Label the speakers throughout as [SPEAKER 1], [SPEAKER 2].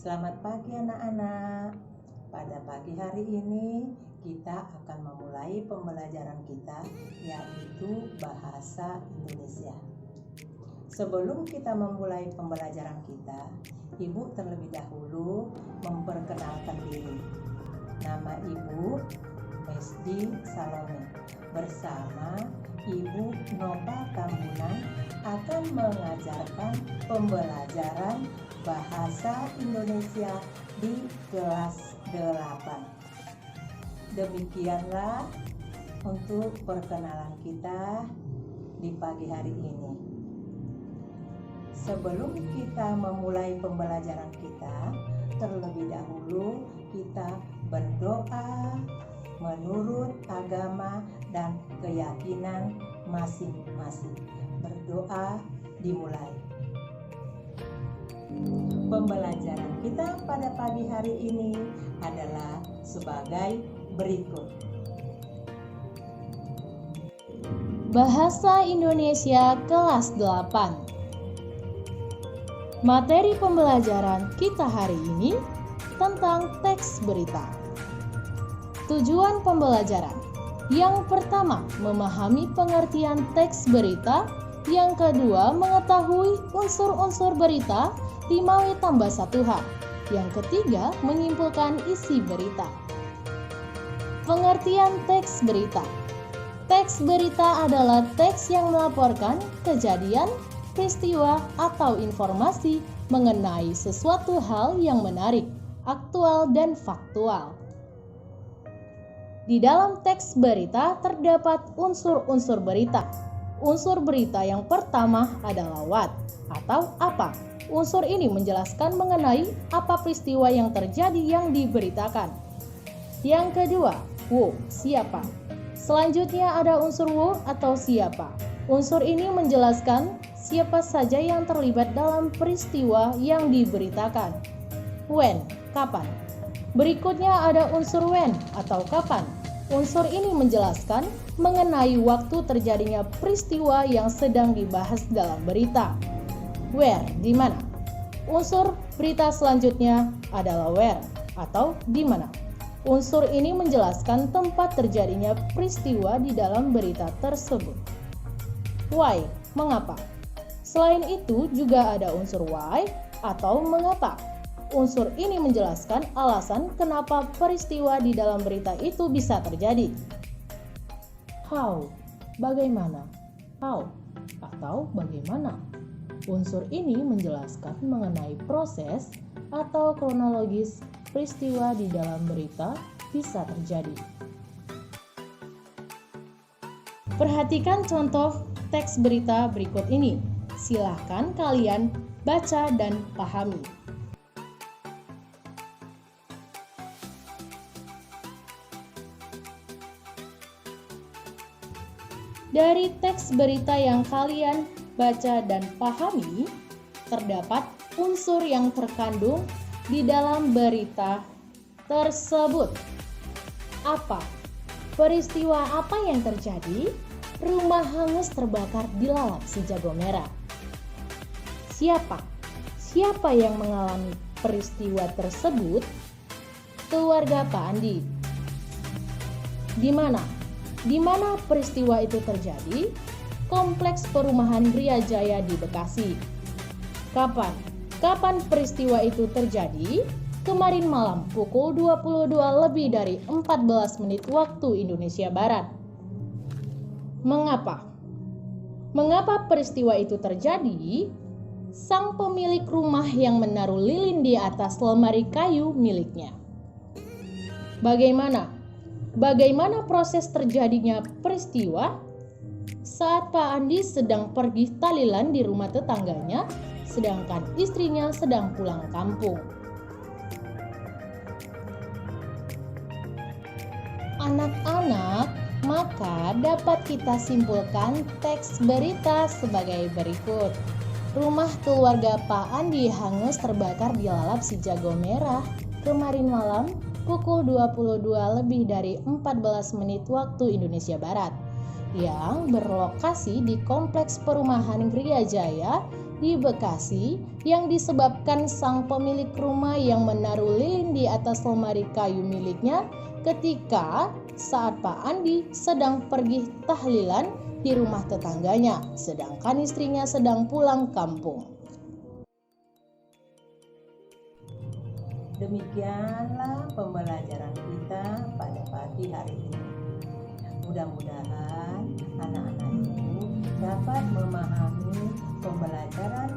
[SPEAKER 1] Selamat pagi anak-anak. Pada pagi hari ini kita akan memulai pembelajaran kita, yaitu bahasa Indonesia. Sebelum kita memulai pembelajaran kita, Ibu terlebih dahulu memperkenalkan diri. Nama Ibu Mesdi Salome bersama Ibu Nova Tambunan akan mengajarkan pembelajaran bahasa Indonesia di kelas 8. Demikianlah untuk perkenalan kita di pagi hari ini. Sebelum kita memulai pembelajaran kita, terlebih dahulu kita berdoa menurut agama dan keyakinan masing-masing. Berdoa dimulai. Pembelajaran kita pada pagi hari ini adalah sebagai berikut.
[SPEAKER 2] Bahasa Indonesia kelas 8. Materi pembelajaran kita hari ini tentang teks berita. Tujuan pembelajaran: yang pertama, memahami pengertian teks berita. Yang kedua, mengetahui unsur-unsur berita 5W tambah 1H. Yang ketiga, menyimpulkan isi berita. Pengertian teks berita. Teks berita adalah teks yang melaporkan kejadian, peristiwa, atau informasi mengenai sesuatu hal yang menarik, aktual, dan faktual. Di dalam teks berita terdapat unsur-unsur berita. Unsur berita yang pertama adalah what atau apa. Unsur ini menjelaskan mengenai apa peristiwa yang terjadi yang diberitakan. Yang kedua, who, siapa. Selanjutnya ada unsur who atau siapa. Unsur ini menjelaskan siapa saja yang terlibat dalam peristiwa yang diberitakan. When, kapan. Berikutnya ada unsur when atau kapan. Unsur ini menjelaskan mengenai waktu terjadinya peristiwa yang sedang dibahas dalam berita. Where, di mana. Unsur berita selanjutnya adalah where atau di mana. Unsur ini menjelaskan tempat terjadinya peristiwa di dalam berita tersebut. Why, mengapa. Selain itu juga ada unsur why atau mengapa. Unsur ini menjelaskan alasan kenapa peristiwa di dalam berita itu bisa terjadi. How, bagaimana. How, atau bagaimana. Unsur ini menjelaskan mengenai proses atau kronologis peristiwa di dalam berita bisa terjadi. Perhatikan contoh teks berita berikut ini. Silahkan kalian baca dan pahami. Dari teks berita yang kalian baca dan pahami, terdapat unsur yang terkandung di dalam berita tersebut. Apa? Peristiwa apa yang terjadi? Rumah hangus terbakar dilalap si jago merah. Siapa? Siapa yang mengalami peristiwa tersebut? Keluarga Pak Andi. Di mana? Di mana peristiwa itu terjadi? Kompleks perumahan Gria Jaya di Bekasi. Kapan? Kapan peristiwa itu terjadi? Kemarin malam pukul 22 lebih dari 14 menit waktu Indonesia Barat. Mengapa? Mengapa peristiwa itu terjadi? Sang pemilik rumah yang menaruh lilin di atas lemari kayu miliknya. Bagaimana? Bagaimana proses terjadinya peristiwa? Saat Pak Andi sedang pergi tahlilan di rumah tetangganya, sedangkan istrinya sedang pulang kampung. Anak-anak, maka dapat kita simpulkan teks berita sebagai berikut. Rumah keluarga Pak Andi hangus terbakar dilalap si jago merah kemarin malam pukul 22 lebih dari 14 menit waktu Indonesia Barat, yang berlokasi di Kompleks Perumahan Gria Jaya di Bekasi yang disebabkan sang pemilik rumah yang menaruh lilin di atas lemari kayu miliknya ketika saat Pak Andi sedang pergi tahlilan di rumah tetangganya, sedangkan istrinya sedang pulang kampung.
[SPEAKER 1] Demikianlah pembelajaran kita pada pagi hari ini. Mudah-mudahan anak-anak itu dapat memahami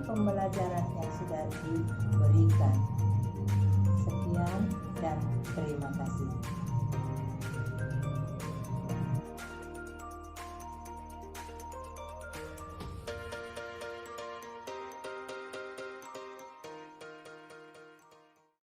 [SPEAKER 1] pembelajaran yang sudah diberikan. Sekian dan terima kasih.